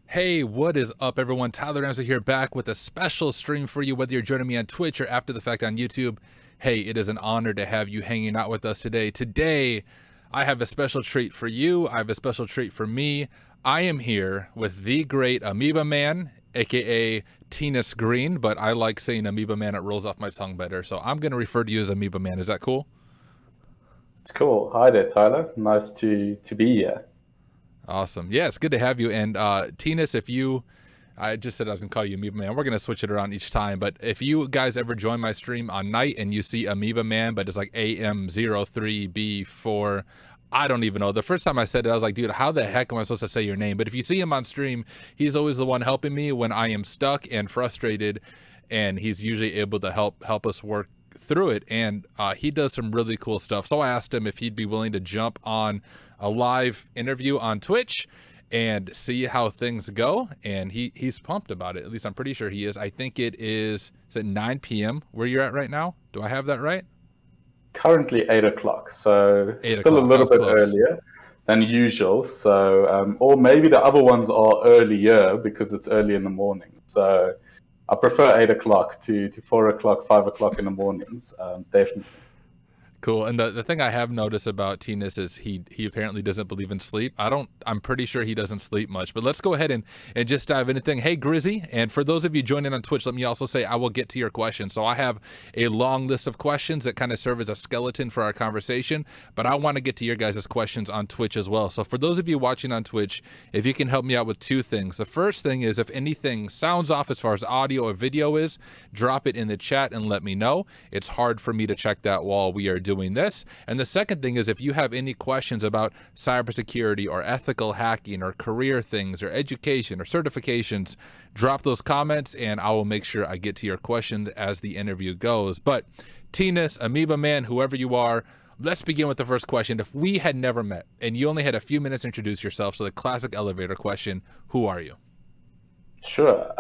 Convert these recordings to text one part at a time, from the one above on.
Hey, what is up, everyone? Tyler Ramsbey here, back with a special stream for you, whether you're joining me on Twitch or after the fact on YouTube. Hey, it is an honor to have you hanging out with us today. Today, I have a special treat for you. I have a special treat for me. I am here with the great Amoeba Man, aka Tinus Green, but I like saying Amoeba Man. It rolls off my tongue better, so I'm going to refer to you as Amoeba Man. Is that cool? It's cool. Hi there, Tyler. Nice to be here. Awesome. Yeah, it's good to have you. And Tinus, if you I just said I was gonna call you Amoeba Man. We're gonna switch it around each time. But if you guys ever join my stream on night and you see Amoeba Man, but it's like am03bam4n, I don't even know. The first time I said it, I was like, dude, how the heck am I supposed to say your name? But if you see him on stream, he's always the one helping me when I am stuck and frustrated, and he's usually able to help us work through it. And he does some really cool stuff. So I asked him if he'd be willing to jump on a live interview on Twitch and see how things go, and he's pumped about it. At least I'm pretty sure he is. I think is it 9 p.m. where you're at right now? Do I have that right? Currently 8 o'clock, so 8 still a o'clock. I little was bit close. earlier than usual. Or maybe the other ones are earlier because it's early in the morning. So I prefer 8 o'clock to 4 o'clock, 5 o'clock in the mornings. Definitely. Cool. And the thing I have noticed about Tinus is he apparently doesn't believe in sleep. I'm pretty sure he doesn't sleep much. But let's go ahead and just dive into thing. Hey Grizzy, and for those of you joining on Twitch, let me also say I will get to your questions. So I have a long list of questions that kind of serve as a skeleton for our conversation, but I want to get to your guys' questions on Twitch as well. So for those of you watching on Twitch, if you can help me out with two things. The first thing is if anything sounds off as far as audio or video is, drop it in the chat and let me know. It's hard for me to check that while we are doing this. And the second thing is if you have any questions about cybersecurity or ethical hacking or career things or education or certifications, drop those comments and I will make sure I get to your questions as the interview goes. But Tinus, Amoeba Man, whoever you are, let's begin with the first question. If we had never met and you only had a few minutes to introduce yourself, so the classic elevator question, who are you? Sure.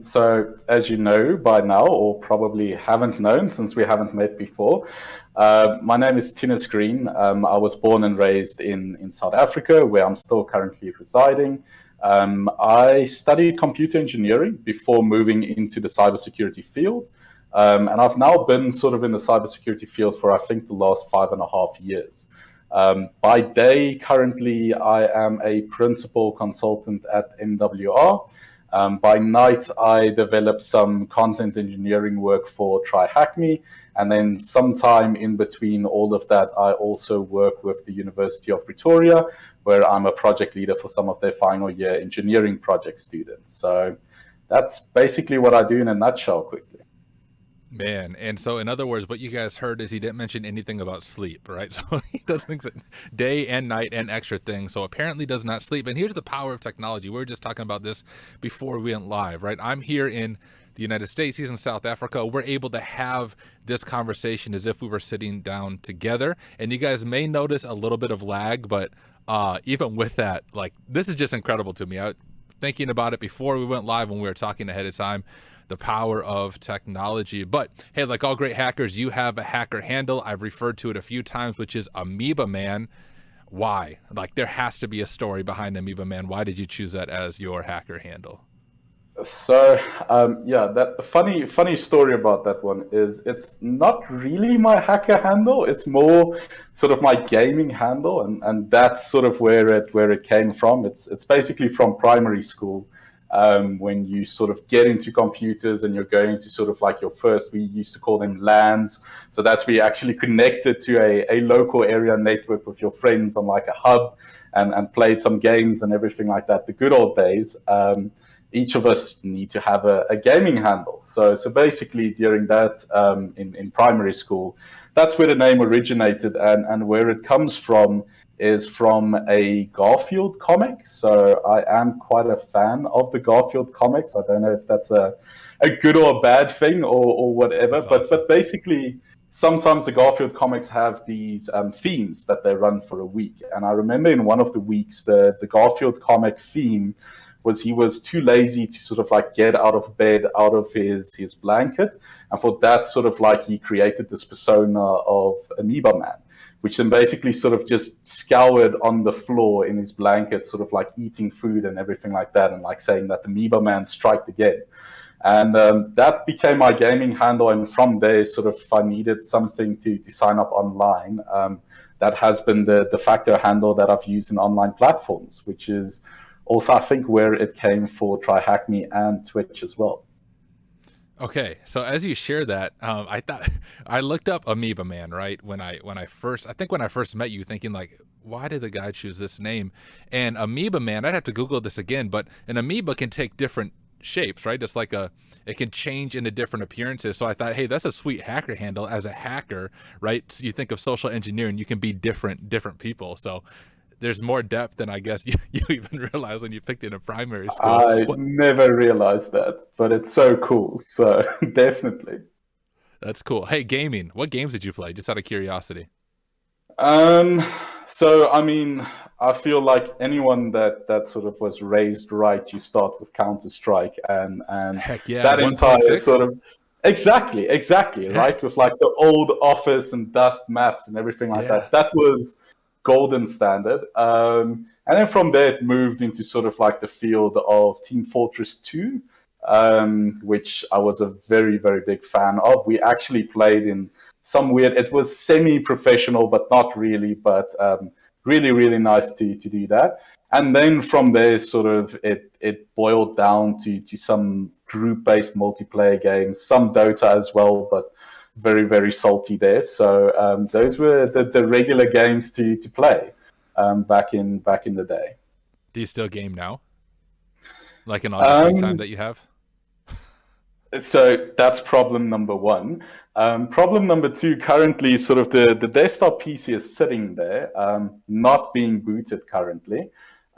So, as you know by now, or probably haven't known since we haven't met before, my name is Tinus Green. I was born and raised in South Africa, where I'm still currently residing. I studied computer engineering before moving into the cybersecurity field. And I've now been sort of in the cybersecurity field for, I think, the last 5.5 years. By day, currently, I am a principal consultant at MWR. By night, I develop some content engineering work for Tryhackme. And then sometime in between all of that, I also work with the University of Pretoria, where I'm a project leader for some of their final year engineering project students. So that's basically what I do in a nutshell, quickly. Man, and so in other words, what you guys heard is he didn't mention anything about sleep, right? So he does things at day and night and extra things. So apparently does not sleep. And here's the power of technology. We were just talking about this before we went live, right? I'm here in the United States. He's in South Africa. We're able to have this conversation as if we were sitting down together. And you guys may notice a little bit of lag, but even with that, like this is just incredible to me. Thinking about it before we went live when we were talking ahead of time, the power of technology. But hey, like all great hackers, you have a hacker handle. I've referred to it a few times, which is Amoeba Man. Why? Like there has to be a story behind Amoeba Man. Why did you choose that as your hacker handle? So yeah, that funny story about that one is it's not really my hacker handle. It's more sort of my gaming handle, and that's sort of where it came from. It's basically from primary school. When you sort of get into computers and you're going to sort of like your first, we used to call them LANs. So that's where you actually connected to a local area network with your friends on like a hub and played some games and everything like that. The good old days. Each of us need to have a gaming handle. So basically during that in primary school, that's where the name originated, and where it comes from is from a Garfield comic. So I am quite a fan of the Garfield comics. I don't know if that's a good or a bad thing or whatever, That's but awesome. basically sometimes the Garfield comics have these themes that they run for a week. And I remember in one of the weeks, the Garfield comic theme was he was too lazy to sort of like get out of bed, out of his blanket. And for that, sort of like he created this persona of Amoeba Man. which then basically sort of just scoured on the floor in his blanket, sort of like eating food and everything like that, and like saying that the Amoeba Man striked again. And that became my gaming handle. And from there, sort of, if I needed something to sign up online, that has been the de facto handle that I've used in online platforms, which is also, I think, where it came for Tryhackme and Twitch as well. Okay, so as you share that, I thought I looked up Amoeba Man, right? When I first met you, thinking like, why did the guy choose this name? And Amoeba Man, I'd have to Google this again, but an amoeba can take different shapes, right? Just like it can change into different appearances. So I thought, hey, that's a sweet hacker handle. As a hacker, right? So you think of social engineering, you can be different people. So there's more depth than I guess you even realize when you picked it in primary school. I never realized that, but it's so cool. So definitely. That's cool. Hey, gaming. What games did you play? Just out of curiosity. So I mean, I feel like anyone that sort of was raised right, you start with Counter-Strike and Heck yeah, that entire 1.6? sort of exactly, Yeah. right? With like the old Office and Dust maps and everything like that. That was golden standard. And then from there, it moved into sort of like the field of Team Fortress 2, which I was a very, very big fan of. We actually played in some weird, it was semi-professional, but not really, but really, really nice to do that. And then from there, sort of, it boiled down to some group-based multiplayer games, some Dota as well, but very, very salty there. So those were the regular games to play back in the day. Do you still game now? Like in all the free time that you have? So that's problem number one. Problem number two, currently, sort of the desktop PC is sitting there, not being booted currently.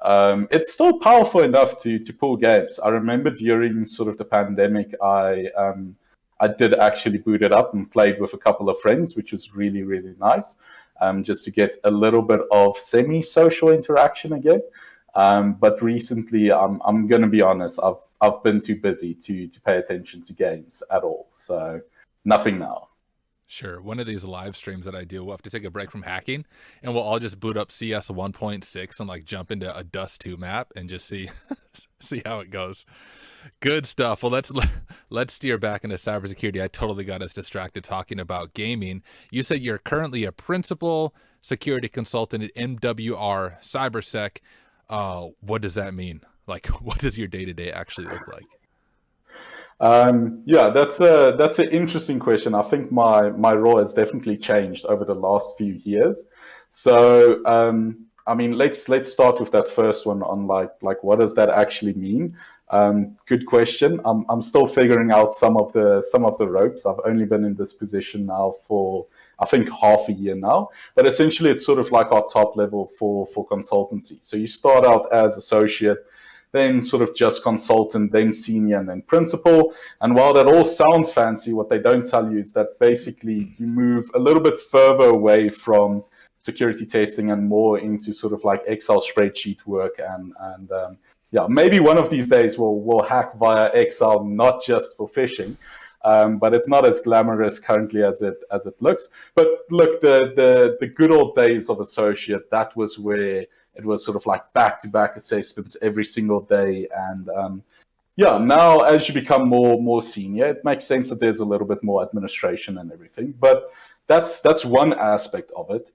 It's still powerful enough to pull games. I remember during sort of the pandemic, I did actually boot it up and played with a couple of friends, which was really, really nice, just to get a little bit of semi-social interaction again. But recently, I'm going to be honest, I've been too busy to pay attention to games at all. So nothing now. Sure. One of these live streams that I do, we'll have to take a break from hacking, and we'll all just boot up CS 1.6 and like jump into a Dust 2 map and just see how it goes. Good stuff. Well, let's steer back into cybersecurity. I totally got us distracted talking about gaming. You said you're currently a principal security consultant at MWR Cybersec. What does that mean? Like, what does your day-to-day actually look like? Yeah, that's an interesting question. I think my role has definitely changed over the last few years. So, I mean, let's start with that first one on like what does that actually mean? Good question. I'm still figuring out some of the ropes. I've only been in this position now for, I think, half a year now. But essentially, it's sort of like our top level for consultancy. So you start out as associate, then sort of just consultant, then senior, and then principal. And while that all sounds fancy, what they don't tell you is that basically you move a little bit further away from security testing and more into sort of like Excel spreadsheet work. And yeah, maybe one of these days we'll hack via Excel, not just for phishing. But it's not as glamorous currently as it looks. But look, the good old days of associate, that was where it was sort of like back-to-back assessments every single day. And yeah, now as you become more senior, it makes sense that there's a little bit more administration and everything. But that's one aspect of it.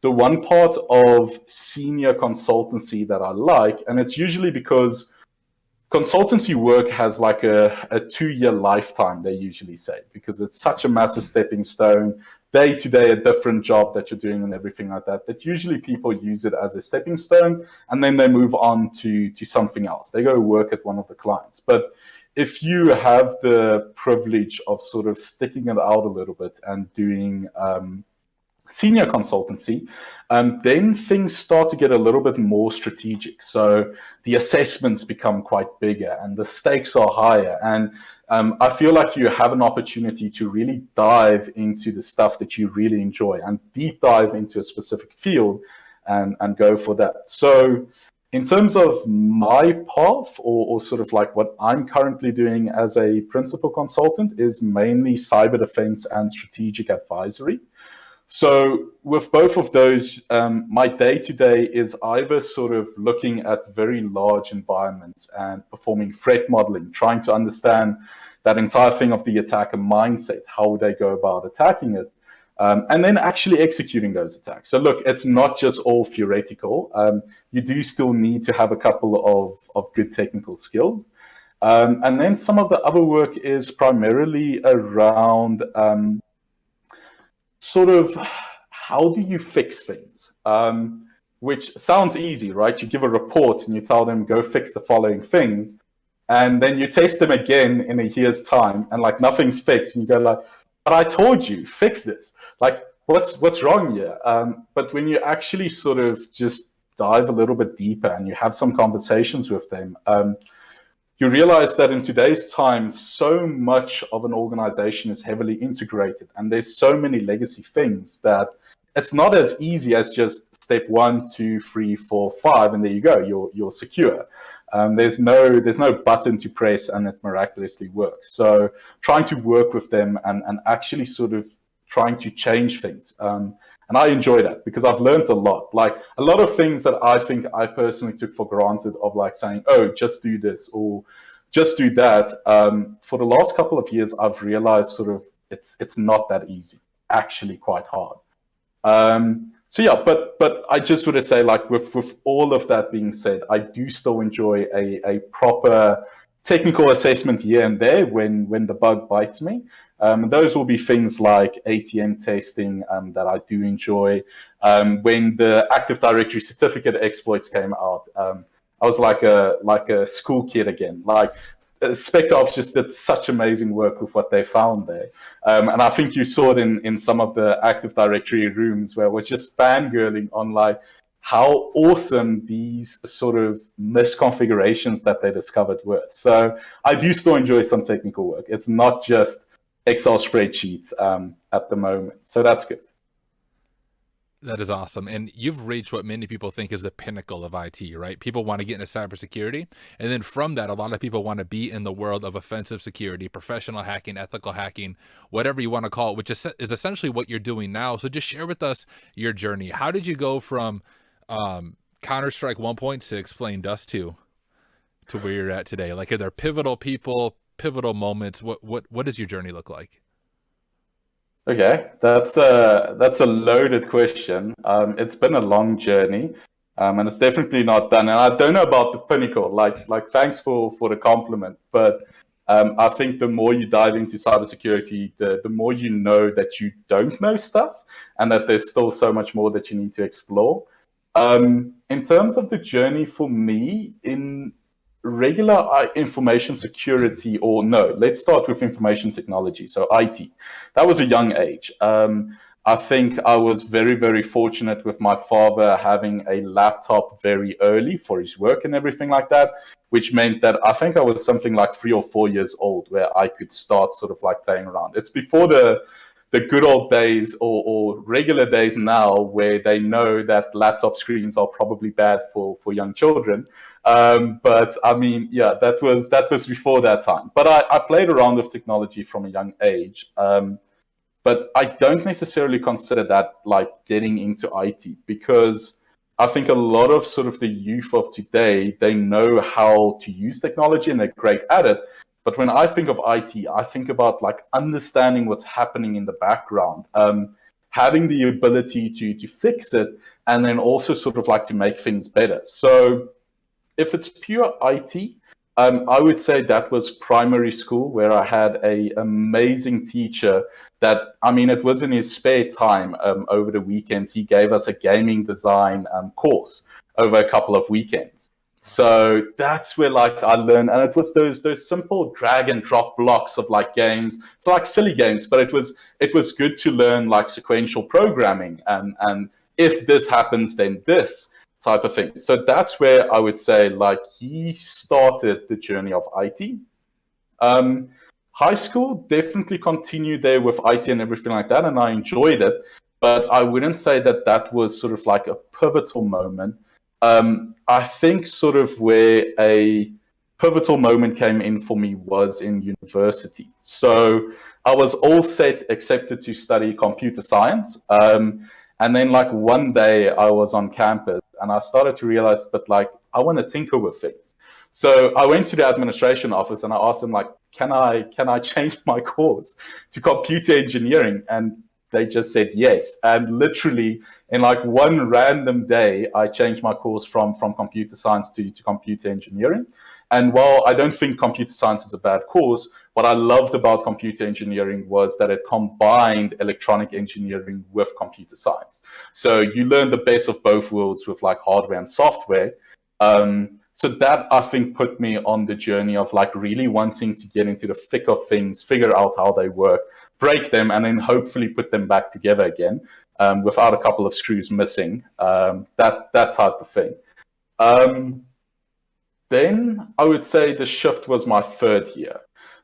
The one part of senior consultancy that I like, and it's usually because consultancy work has like a 2-year lifetime, they usually say, because it's such a massive stepping stone, day to day, a different job that you're doing and everything like that, that usually people use it as a stepping stone and then they move on to something else. They go work at one of the clients. But if you have the privilege of sort of sticking it out a little bit and doing senior consultancy, then things start to get a little bit more strategic. So the assessments become quite bigger and the stakes are higher. And I feel like you have an opportunity to really dive into the stuff that you really enjoy and deep dive into a specific field and go for that. So in terms of my path or sort of like what I'm currently doing as a principal consultant is mainly cyber defense and strategic advisory. So with both of those, my day-to-day is either sort of looking at very large environments and performing threat modeling, trying to understand that entire thing of the attacker mindset, how would they go about attacking it, and then actually executing those attacks. So look, it's not just all theoretical. You do still need to have a couple of good technical skills. And then some of the other work is primarily around sort of how do you fix things? Which sounds easy, right? You give a report and you tell them, go fix the following things. And then you test them again in a year's time and like nothing's fixed. And you go like, but I told you, fix this. Like, what's wrong here? But when you actually sort of just dive a little bit deeper and you have some conversations with them, you realize that in today's time, so much of an organization is heavily integrated and there's so many legacy things that it's not as easy as just step 1, 2, 3, 4, 5, and there you go, you're secure. There's no button to press and it miraculously works. So trying to work with them and actually sort of trying to change things. And I enjoy that because I've learned a lot. Like a lot of things that I think I personally took for granted of like saying, oh, just do this or just do that. For the last couple of years, I've realized sort of it's not that easy, actually quite hard. So yeah, but I just want to say like with all of that being said, I do still enjoy a proper technical assessment here and there when the bug bites me. Those will be things like ATM testing that I do enjoy. When the Active Directory certificate exploits came out, I was like a school kid again. Like SpecOps just did such amazing work with what they found there. And I think you saw it in some of the Active Directory rooms where we're just fangirling on like how awesome these sort of misconfigurations that they discovered were. So I do still enjoy some technical work. It's not just Excel spreadsheets at the moment. So that's good. That is awesome. And you've reached what many people think is the pinnacle of IT, right? People want to get into cybersecurity. And then from that, a lot of people want to be in the world of offensive security, professional hacking, ethical hacking, whatever you want to call it, which is essentially what you're doing now. So just share with us your journey. How did you go from Counter-Strike 1.6 playing Dust 2 to where you're at today? Like, are there pivotal people, pivotal moments? What does your journey look like? Okay, that's a loaded question. It's been a long journey, and it's definitely not done. And I don't know about the pinnacle. Like thanks for the compliment, but I think the more you dive into cybersecurity, the more you know that you don't know stuff, and that there's still so much more that you need to explore. In terms of the journey for me in regular information security, or no, let's start with information technology, so IT. That was a young age. I think I was very, very fortunate with my father having a laptop very early for his work and everything like that, which meant that I think I was something like 3 or 4 years old where I could start sort of like playing around. It's before the good old days or regular days now where they know that laptop screens are probably bad for young children. But I mean, yeah, that was before that time. But I played around with technology from a young age. But I don't necessarily consider that like getting into IT, because I think a lot of sort of the youth of today, they know how to use technology and they're great at it. But when I think of IT, I think about like understanding what's happening in the background, having the ability to fix it, and then also sort of like to make things better. So if it's pure IT, I would say that was primary school, where I had an amazing teacher that, I mean, it was in his spare time over the weekends. He gave us a gaming design course over a couple of weekends. So that's where like I learned, and it was those simple drag and drop blocks of like games. So like silly games, but it was good to learn like sequential programming and if this happens, then this type of thing. So that's where I would say like he started the journey of IT. High school definitely continued there with IT and everything like that, and I enjoyed it. But I wouldn't say that was sort of like a pivotal moment. I think sort of where pivotal moment came in for me was in university. So I was all set, accepted to study computer science. And then like one day I was on campus and I started to realize, but like, I want to tinker with things. So I went to the administration office and I asked them like, can I change my course to computer engineering? And they just said yes. And literally in like one random day, I changed my course from computer science to computer engineering. And while I don't think computer science is a bad course, what I loved about computer engineering was that it combined electronic engineering with computer science. So you learn the best of both worlds with like hardware and software. So that I think put me on the journey of like really wanting to get into the thick of things, figure out how they work, break them, and then hopefully put them back together again without a couple of screws missing. That type of thing. Then I would say the shift was my third year.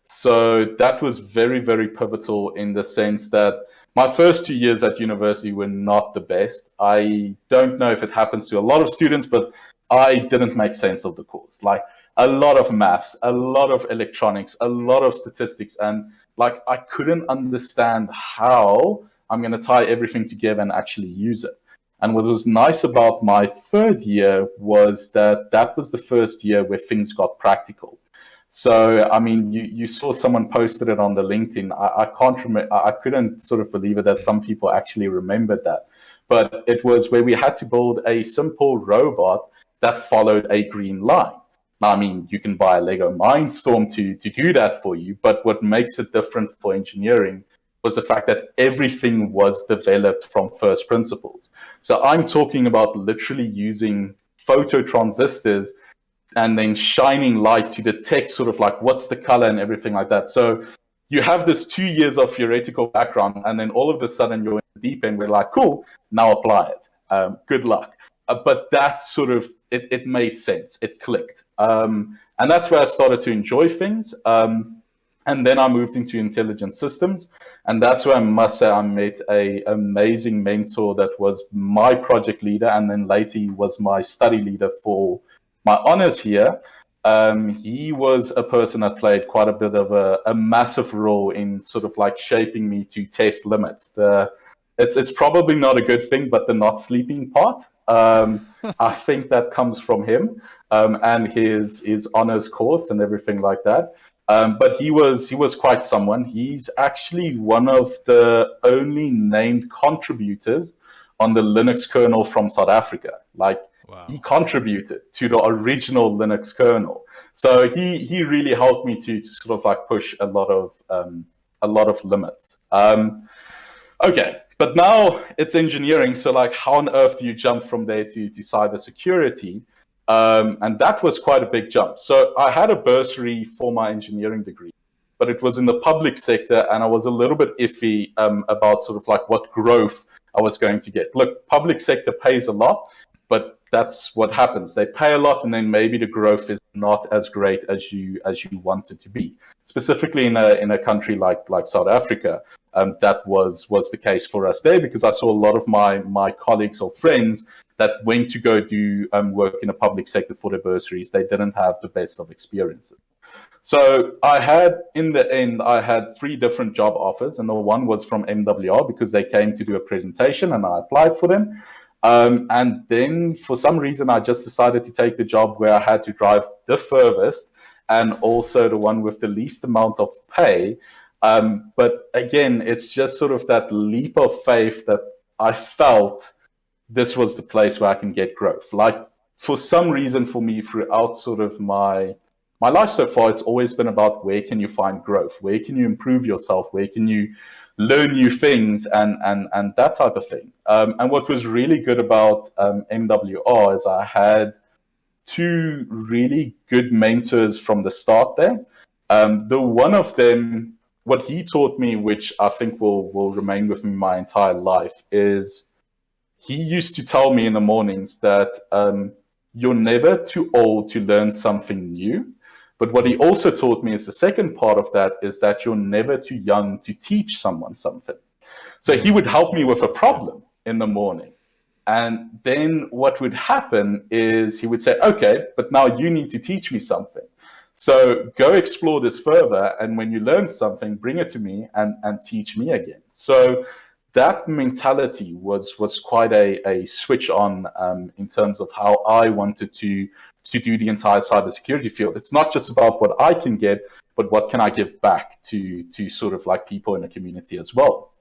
So that was very, very pivotal in the sense that my first 2 years at university were not the best. I don't know if it happens to a lot of students, but I didn't make sense of the course. Like a lot of maths, a lot of electronics, a lot of statistics. And like I couldn't understand how I'm going to tie everything together and actually use it. And what was nice about my third year was that was the first year where things got practical. So, I mean, you saw someone posted it on the LinkedIn. I can't remember. I couldn't sort of believe it that some people actually remembered that. But it was where we had to build a simple robot that followed a green line. Now, I mean, you can buy a Lego Mindstorm to do that for you. But what makes it different for engineering was the fact that everything was developed from first principles. So I'm talking about literally using photo transistors and then shining light to detect sort of like what's the color and everything like that. So you have this 2 years of theoretical background, and then all of a sudden you're in the deep end. We're like, cool, now apply it. Good luck. But that sort of, it made sense. It clicked. And that's where I started to enjoy things. And then I moved into intelligent systems. And that's where I must say I met an amazing mentor that was my project leader. And then later he was my study leader for my honors here. He was a person that played quite a bit of a massive role in sort of like shaping me to test limits. It's probably not a good thing, but the not sleeping part, I think that comes from him and his honors course and everything like that. But he was quite someone. He's actually one of the only named contributors on the Linux kernel from South Africa. Like, wow. He contributed to the original Linux kernel. So he really helped me to sort of like push a lot of limits. Okay, but now it's engineering. So like, how on earth do you jump from there to cybersecurity? And that was quite a big jump. So I had a bursary for my engineering degree, but it was in the public sector, and I was a little bit iffy about sort of like what growth I was going to get. Look, public sector pays a lot, but that's what happens. They pay a lot, and then maybe the growth is not as great as you want it to be. Specifically in a country like South Africa, that was the case for us there, because I saw a lot of my colleagues or friends that went to go do work in the public sector for their bursaries. They didn't have the best of experiences. So in the end, I had 3 different job offers, and the one was from MWR because they came to do a presentation and I applied for them. And then for some reason, I just decided to take the job where I had to drive the furthest and also the one with the least amount of pay. But again, it's just sort of that leap of faith that I felt this was the place where I can get growth. Like, for some reason for me, throughout sort of my life so far, it's always been about where can you find growth? Where can you improve yourself? Where can you learn new things and that type of thing? And what was really good about MWR is I had 2 really good mentors from the start there. The one of them, what he taught me, which I think will remain with me my entire life, is he used to tell me in the mornings that you're never too old to learn something new. But what he also taught me is the second part of that is that you're never too young to teach someone something. So he would help me with a problem in the morning. And then what would happen is he would say, okay, but now you need to teach me something. So go explore this further. And when you learn something, bring it to me and teach me again. So that mentality was quite a switch on in terms of how I wanted to do the entire cybersecurity field. It's not just about what I can get, but what can I give back to sort of like people in the community as well.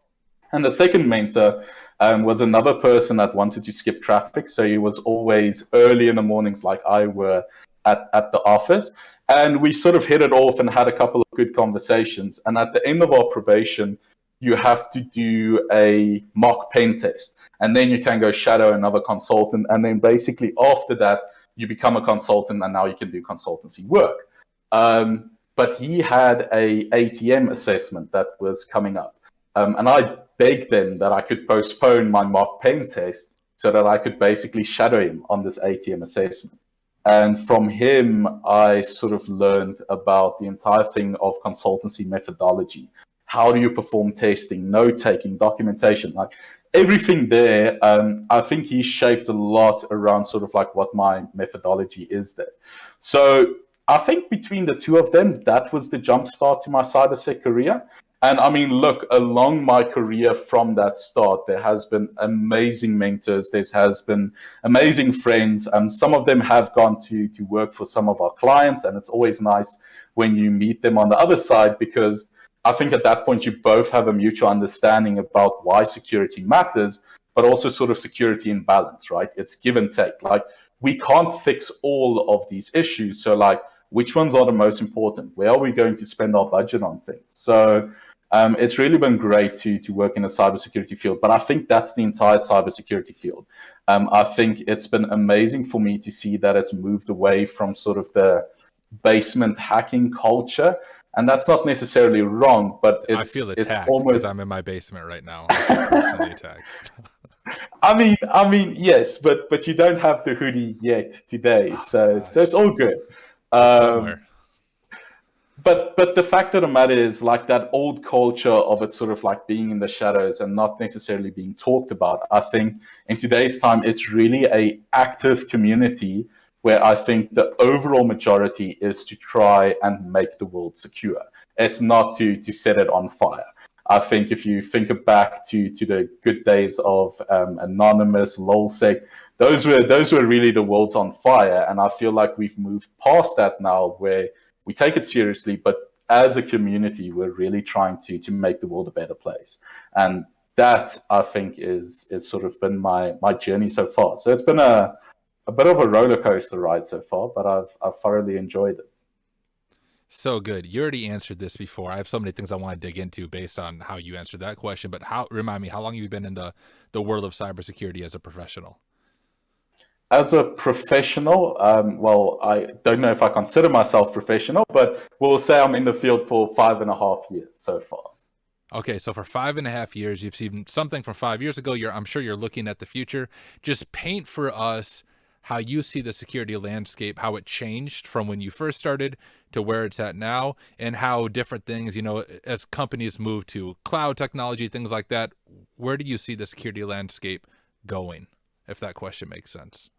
And the second mentor was another person that wanted to skip traffic. So he was always early in the mornings, like I were at the office. And we sort of hit it off and had a couple of good conversations. And at the end of our probation, you have to do a mock pen test. And then you can go shadow another consultant. And then basically after that, you become a consultant and now you can do consultancy work. But he had a ATM assessment that was coming up. And I begged them that I could postpone my mock pen test so that I could basically shadow him on this ATM assessment. And from him, I sort of learned about the entire thing of consultancy methodology. How do you perform testing, note-taking, documentation, like everything there. I think he shaped a lot around sort of like what my methodology is there. So I think between the two of them, that was the jumpstart to my cybersec career. And I mean, look, along my career from that start, there has been amazing mentors. There has been amazing friends. Some of them have gone to work for some of our clients. And it's always nice when you meet them on the other side, because I think at that point, you both have a mutual understanding about why security matters, but also sort of security in balance, right? It's give and take. Like, we can't fix all of these issues. So like, which ones are the most important? Where are we going to spend our budget on things? So it's really been great to work in the cybersecurity field, but I think that's the entire cybersecurity field. I think it's been amazing for me to see that it's moved away from sort of the basement hacking culture, and that's not necessarily wrong, but I feel attacked almost, because I'm in my basement right now. I feel personally attacked. I mean, yes, but you don't have the hoodie yet today, so it's all good. It's somewhere. But the fact of the matter is, like, that old culture of it sort of like being in the shadows and not necessarily being talked about. I think in today's time, it's really a active community where I think the overall majority is to try and make the world secure. It's not to set it on fire. I think if you think back to the good days of Anonymous, LolSec, those were really the world's on fire. And I feel like we've moved past that now, where we take it seriously, but as a community, we're really trying to make the world a better place. And that, I think, is sort of been my journey so far. So it's been a bit of a roller coaster ride so far, but I've thoroughly enjoyed it. So good. You already answered this before. I have so many things I want to dig into based on how you answered that question, but remind me, how long have you been in the world of cybersecurity as a professional? As a professional, well, I don't know if I consider myself professional, but we'll say I'm in the field for 5.5 years so far. Okay, so for 5.5 years, you've seen something from 5 years ago. I'm sure you're looking at the future. Just paint for us how you see the security landscape, how it changed from when you first started to where it's at now, and how different things, as companies move to cloud technology, things like that. Where do you see the security landscape going, if that question makes sense?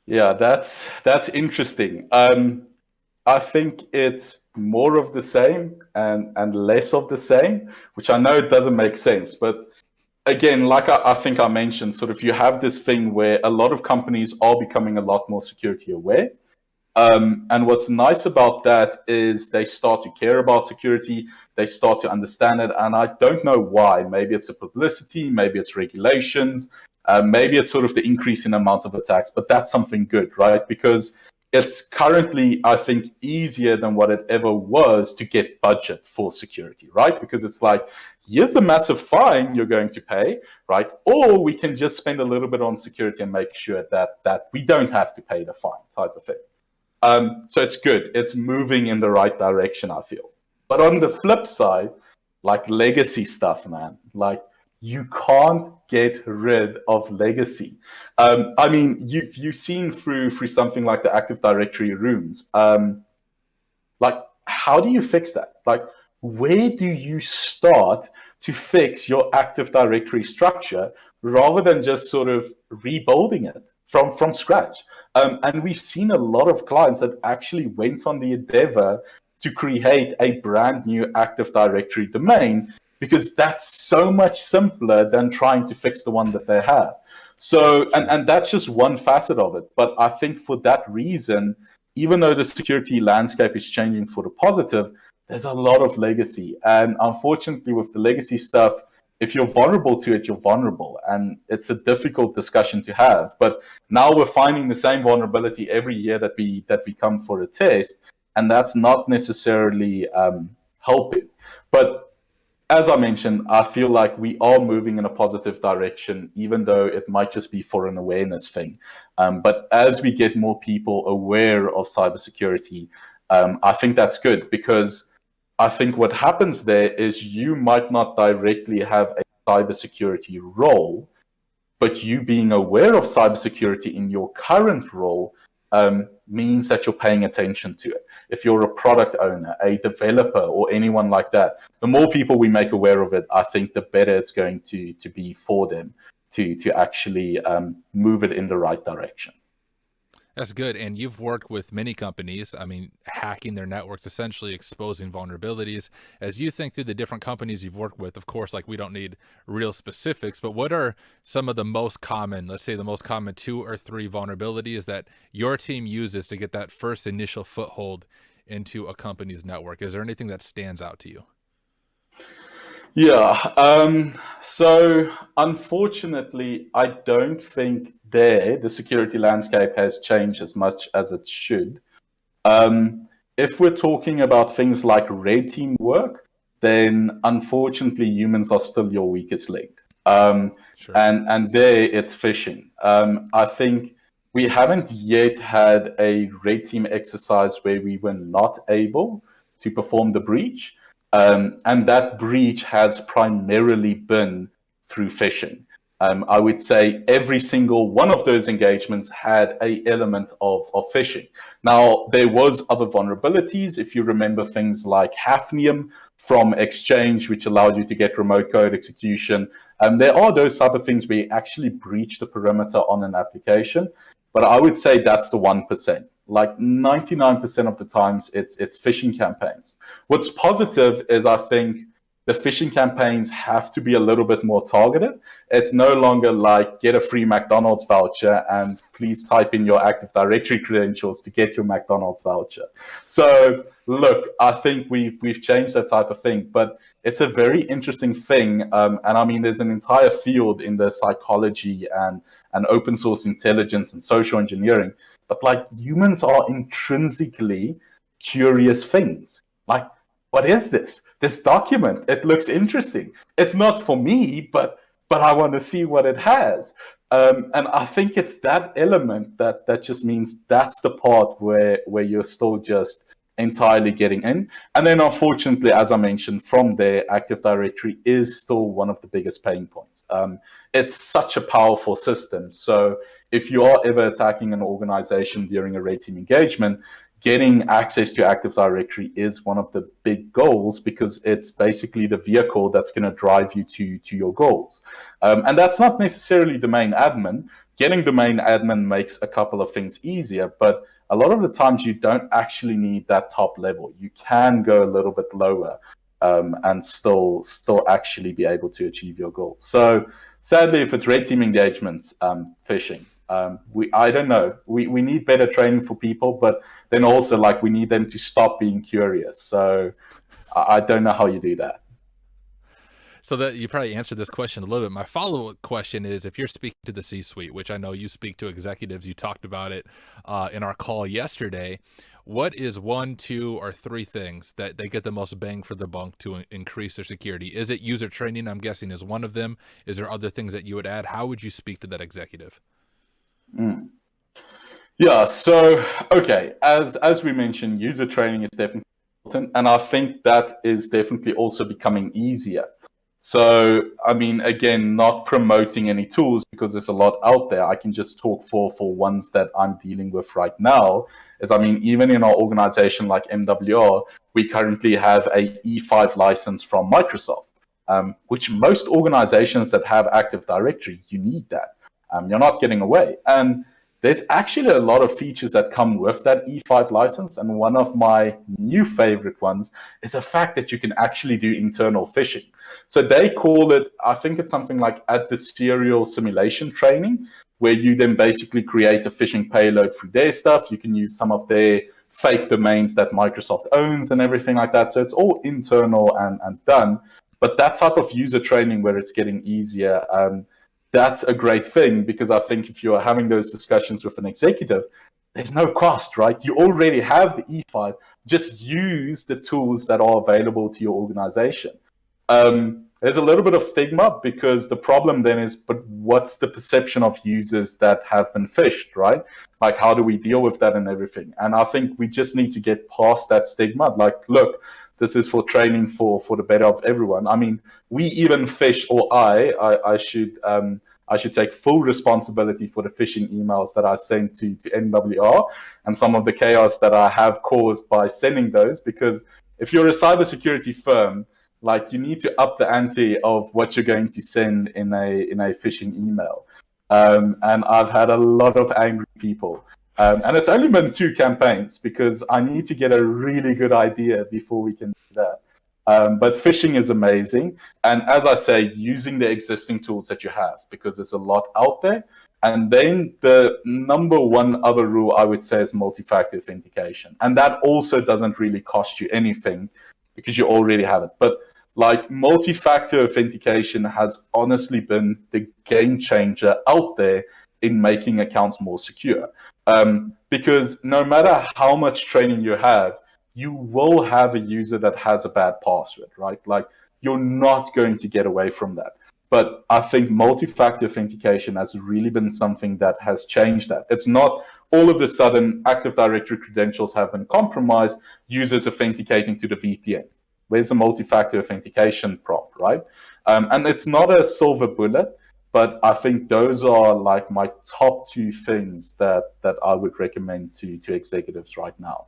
Yeah, that's interesting. I think it's more of the same and less of the same, which I know doesn't make sense. But again, like I think I mentioned, sort of you have this thing where a lot of companies are becoming a lot more security aware. And what's nice about that is they start to care about security, they start to understand it. And I don't know why. Maybe it's a publicity, maybe it's regulations, maybe it's sort of the increase in amount of attacks, but that's something good, right? Because it's currently, I think, easier than what it ever was to get budget for security, right? Because it's like, here's the massive fine you're going to pay, right? Or we can just spend a little bit on security and make sure that we don't have to pay the fine, type of thing. So it's good. It's moving in the right direction, I feel. But on the flip side, like legacy stuff, man, like, you can't get rid of legacy. I mean, you've seen through something like the Active Directory rooms. Like, how do you fix that? Like, where do you start to fix your Active Directory structure rather than just sort of rebuilding it? from scratch. And we've seen a lot of clients that actually went on the endeavor to create a brand new Active Directory domain, because that's so much simpler than trying to fix the one that they have. So, and that's just one facet of it. But I think for that reason, even though the security landscape is changing for the positive, there's a lot of legacy. And unfortunately, with the legacy stuff, if you're vulnerable to it, you're vulnerable. And it's a difficult discussion to have. But now we're finding the same vulnerability every year that we come for a test. And that's not necessarily helping. But as I mentioned, I feel like we are moving in a positive direction, even though it might just be for an awareness thing. But as we get more people aware of cybersecurity, I think that's good, because I think what happens there is you might not directly have a cybersecurity role, but you being aware of cybersecurity in your current role means that you're paying attention to it. If you're a product owner, a developer, or anyone like that, the more people we make aware of it, I think the better it's going to be for them to actually move it in the right direction. That's good. And you've worked with many companies, I mean, hacking their networks, essentially exposing vulnerabilities. As you think through the different companies you've worked with, of course, like we don't need real specifics, but what are some of the most common, let's say the most common 2 or 3 vulnerabilities that your team uses to get that first initial foothold into a company's network? Is there anything that stands out to you? Yeah. So unfortunately, I don't think the security landscape has changed as much as it should. If we're talking about things like red team work, then unfortunately humans are still your weakest link. Sure. And there it's phishing. I think we haven't yet had a red team exercise where we were not able to perform the breach. And that breach has primarily been through phishing. I would say every single one of those engagements had an element of phishing. Now, there was other vulnerabilities. If you remember things like hafnium from Exchange, which allowed you to get remote code execution. There are those type of things where you actually breach the perimeter on an application. But I would say that's the 1%. Like 99% of the times, it's phishing campaigns. What's positive is I think the phishing campaigns have to be a little bit more targeted. It's no longer like get a free McDonald's voucher and please type in your Active Directory credentials to get your McDonald's voucher. So look, I think we've changed that type of thing, but it's a very interesting thing. And I mean, there's an entire field in the psychology and open source intelligence and social engineering. But like humans are intrinsically curious things. Like, what is this? This document, it looks interesting. It's not for me, but I want to see what it has. And I think it's that element that just means that's the part where you're still just entirely getting in. And then unfortunately, as I mentioned, from there, Active Directory is still one of the biggest pain points. It's such a powerful system. So if you are ever attacking an organization during a red team engagement, getting access to Active Directory is one of the big goals, because it's basically the vehicle that's going to drive you to your goals. And that's not necessarily domain admin. Getting domain admin makes a couple of things easier, but a lot of the times you don't actually need that top level. You can go a little bit lower and still actually be able to achieve your goals. So sadly, if it's red team engagements, phishing. I don't know. We need better training for people, but then also like we need them to stop being curious. So I don't know how you do that. So that you probably answered this question a little bit. My follow-up question is, if you're speaking to the C-suite, which I know you speak to executives, you talked about it in our call yesterday, what is 1, 2, or 3 things that they get the most bang for the buck to increase their security? Is it user training? I'm guessing is one of them. Is there other things that you would add? How would you speak to that executive? Yeah, so okay, as we mentioned, user training is definitely important, and I think that is definitely also becoming easier. So, I mean, again, not promoting any tools because there's a lot out there. I can just talk for ones that I'm dealing with right now. Is, I mean, even in our organization like MWR, we currently have a E5 license from Microsoft, which most organizations that have Active Directory, you need that. You're not getting away. And there's actually a lot of features that come with that E5 license. And one of my new favorite ones is the fact that you can actually do internal phishing. So they call it, I think it's something like adversarial simulation training, where you then basically create a phishing payload through their stuff. You can use some of their fake domains that Microsoft owns and everything like that. So it's all internal and done. But that type of user training where it's getting easier, that's a great thing, because I think if you're having those discussions with an executive, there's no cost, right? You already have the E5. Just use the tools that are available to your organization. There's a little bit of stigma, because the problem then is, but what's the perception of users that have been phished, right? Like, how do we deal with that and everything? And I think we just need to get past that stigma. Like, look, this is for training for the better of everyone. I mean, we even phish, or I should take full responsibility for the phishing emails that I sent to MWR and some of the chaos that I have caused by sending those. Because if you're a cybersecurity firm, like, you need to up the ante of what you're going to send in a phishing email. And I've had a lot of angry people. And it's only been 2 campaigns, because I need to get a really good idea before we can do that. But phishing is amazing. And as I say, using the existing tools that you have, because there's a lot out there. And then the number one other rule I would say is multi-factor authentication. And that also doesn't really cost you anything, because you already have it. But like, multi-factor authentication has honestly been the game changer out there in making accounts more secure. Because no matter how much training you have, you will have a user that has a bad password, right? Like, you're not going to get away from that. But I think multi-factor authentication has really been something that has changed that. It's not all of a sudden Active Directory credentials have been compromised, users authenticating to the VPN. Where's the multi-factor authentication prompt, right? And it's not a silver bullet, but I think those are like my top 2 things that I would recommend to executives right now.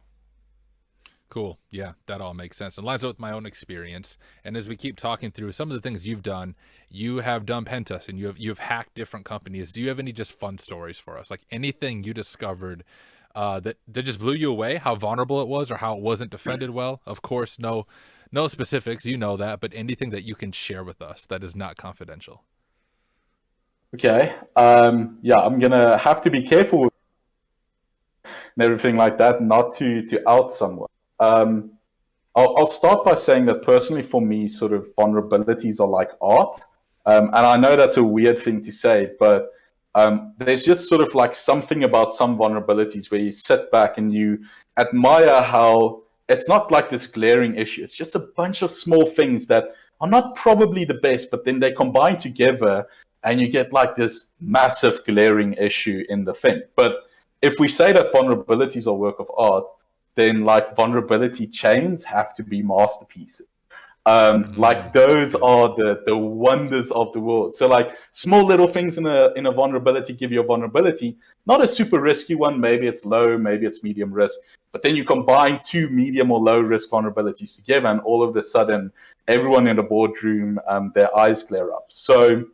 Cool. Yeah, that all makes sense and lines up with my own experience. And as we keep talking through some of the things you've done, you have done pen tests and you've hacked different companies. Do you have any just fun stories for us? Like, anything you discovered that just blew you away, how vulnerable it was or how it wasn't defended well? Of course, no specifics, you know that, but anything that you can share with us that is not confidential. Okay. Yeah, I'm going to have to be careful and everything like that, not to out someone. I'll start by saying that personally, for me, sort of vulnerabilities are like art. And I know that's a weird thing to say, but there's just sort of like something about some vulnerabilities where you sit back and you admire how it's not like this glaring issue. It's just a bunch of small things that are not probably the best, but then they combine together and you get like this massive glaring issue in the thing. But if we say that vulnerabilities are work of art, then like vulnerability chains have to be masterpieces. Like, those are the wonders of the world. So like, small little things in a vulnerability give you a vulnerability, not a super risky one. Maybe it's low, maybe it's medium risk, but then you combine 2 medium or low risk vulnerabilities together, and all of a sudden, everyone in the boardroom, their eyes glare up. So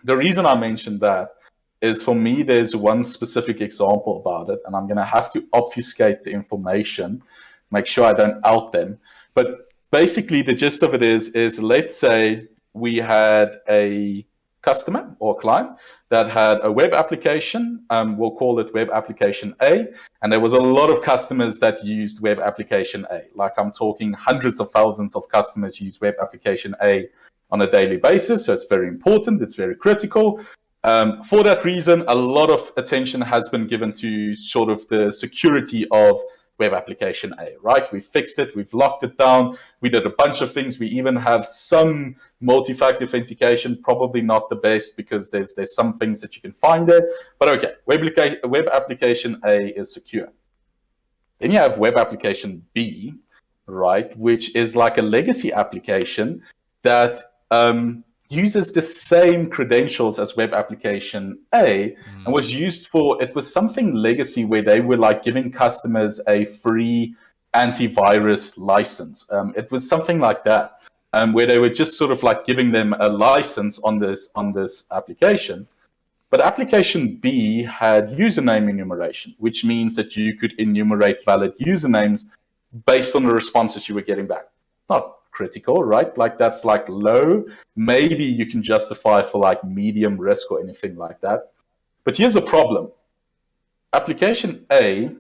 the reason I mentioned that is, for me, there's one specific example about it, and I'm going to have to obfuscate the information, make sure I don't out them. But basically, the gist of it is let's say we had a customer or client that had a web application. We'll call it web application A. And there was a lot of customers that used web application A. Like, I'm talking hundreds of thousands of customers use web application A on a daily basis. So it's very important. It's very critical. For that reason, a lot of attention has been given to sort of the security of web application A, right? We fixed it, we've locked it down, we did a bunch of things. We even have some multi-factor authentication, probably not the best, because there's some things that you can find there. But okay, web application A is secure. Then you have web application B, right, which is like a legacy application that uses the same credentials as web application A, and was used for, it was something legacy where they were like giving customers a free antivirus license. It was something like that, where they were just sort of like giving them a license on this application. But application B had username enumeration, which means that you could enumerate valid usernames based on the responses you were getting back. Not critical, right? Like that's like low. Maybe you can justify for like medium risk or anything like that. But here's a problem. Application A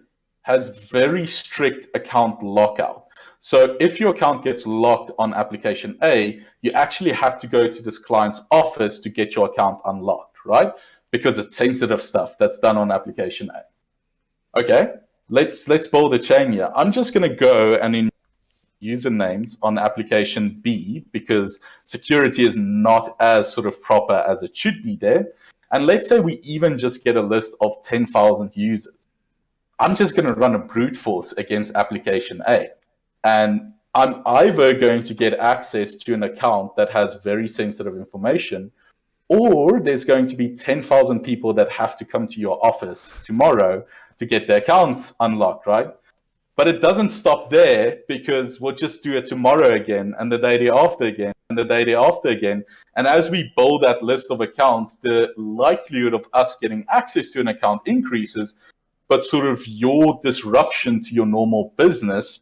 has very strict account lockout. So if your account gets locked on application A, you actually have to go to this client's office to get your account unlocked, right? Because it's sensitive stuff that's done on application A. Okay, let's build a chain here. I'm just going to go and in usernames on application B because security is not as sort of proper as it should be there. And let's say we even just get a list of 10,000 users. I'm just going to run a brute force against application A. And I'm either going to get access to an account that has very sensitive information, or there's going to be 10,000 people that have to come to your office tomorrow to get their accounts unlocked, right? But it doesn't stop there because we'll just do it tomorrow again, and the day after again, and the day after again. And as we build that list of accounts, the likelihood of us getting access to an account increases, but sort of your disruption to your normal business,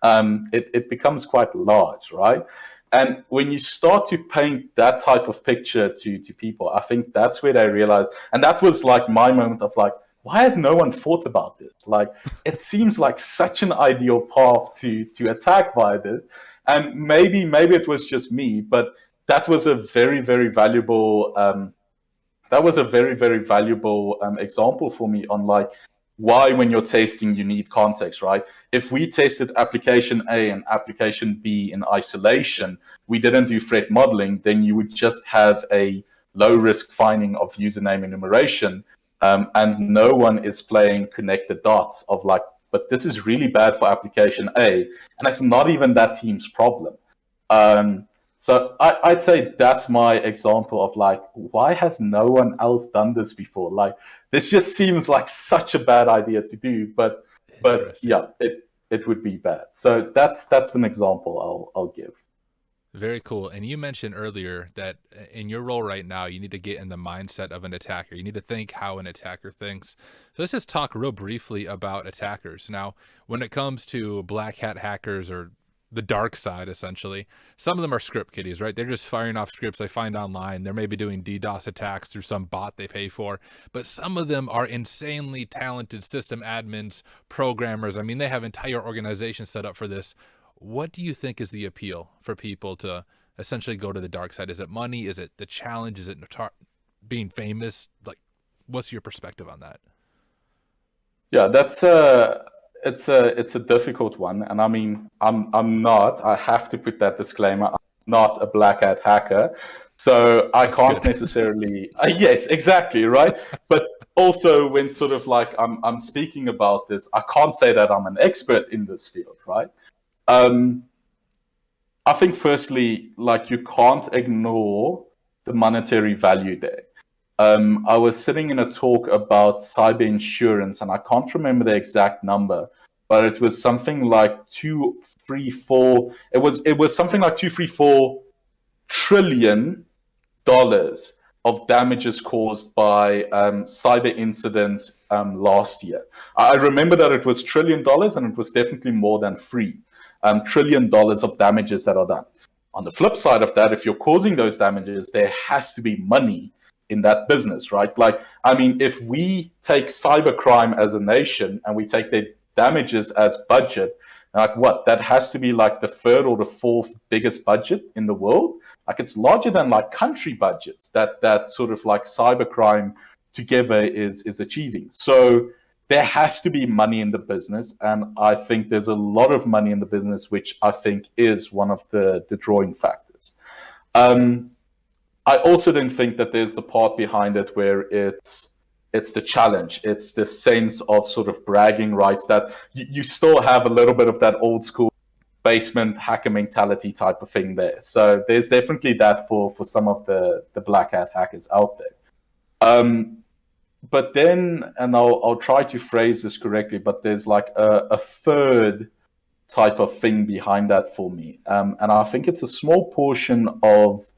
it becomes quite large, right? And when you start to paint that type of picture to people, I think that's where they realize, and that was like my moment of like, why has no one thought about this? Like, it seems like such an ideal path to attack via this. And maybe it was just me, but that was a very, very valuable example for me on like why when you're testing you need context, right? If we tested application A and application B in isolation, we didn't do threat modeling, then you would just have a low risk finding of username enumeration. And no one is playing connect the dots of like, but this is really bad for application A, and it's not even that team's problem. So I'd say that's my example of like, why has no one else done this before? Like, this just seems like such a bad idea to do, but yeah, it would be bad. So that's an example I'll give. Very cool. And you mentioned earlier that in your role right now, you need to get in the mindset of an attacker. You need to think how an attacker thinks. So let's just talk real briefly about attackers. Now, when it comes to black hat hackers or the dark side, essentially, some of them are script kiddies, right? They're just firing off scripts they find online. They're maybe doing DDoS attacks through some bot they pay for. But some of them are insanely talented system admins, programmers. I mean, they have entire organizations set up for this. What do you think is the appeal for people to essentially go to the dark side? Is it money? Is it the challenge? Is it being famous? Like, what's your perspective on that? Yeah, it's a difficult one, and I mean, I have to put that disclaimer. I'm not a black hat hacker, so I can't necessarily. Yes, exactly, right. But also, when sort of like I'm speaking about this, I can't say that I'm an expert in this field, right? I think firstly, like you can't ignore the monetary value there. I was sitting in a talk about cyber insurance, and I can't remember the exact number, but it was something like 234. It was something like $234 trillion of damages caused by cyber incidents last year. I remember that it was $1 trillion, and it was definitely more than $3 trillion of damages that are done. On the flip side of that, if you're causing those damages, there has to be money in that business, right? Like, I mean, if we take cybercrime as a nation and we take their damages as budget, like what? That has to be like the third or the fourth biggest budget in the world. Like, it's larger than like country budgets that sort of like cybercrime together is achieving. So there has to be money in the business, and I think there's a lot of money in the business, which I think is one of the drawing factors. I also don't think that there's the part behind it where it's the challenge. It's the sense of sort of bragging rights that you still have a little bit of that old school basement hacker mentality type of thing there. So there's definitely that for some of the black hat hackers out there. But then, and I'll try to phrase this correctly, but there's like a third type of thing behind that for me. And I think it's a small portion of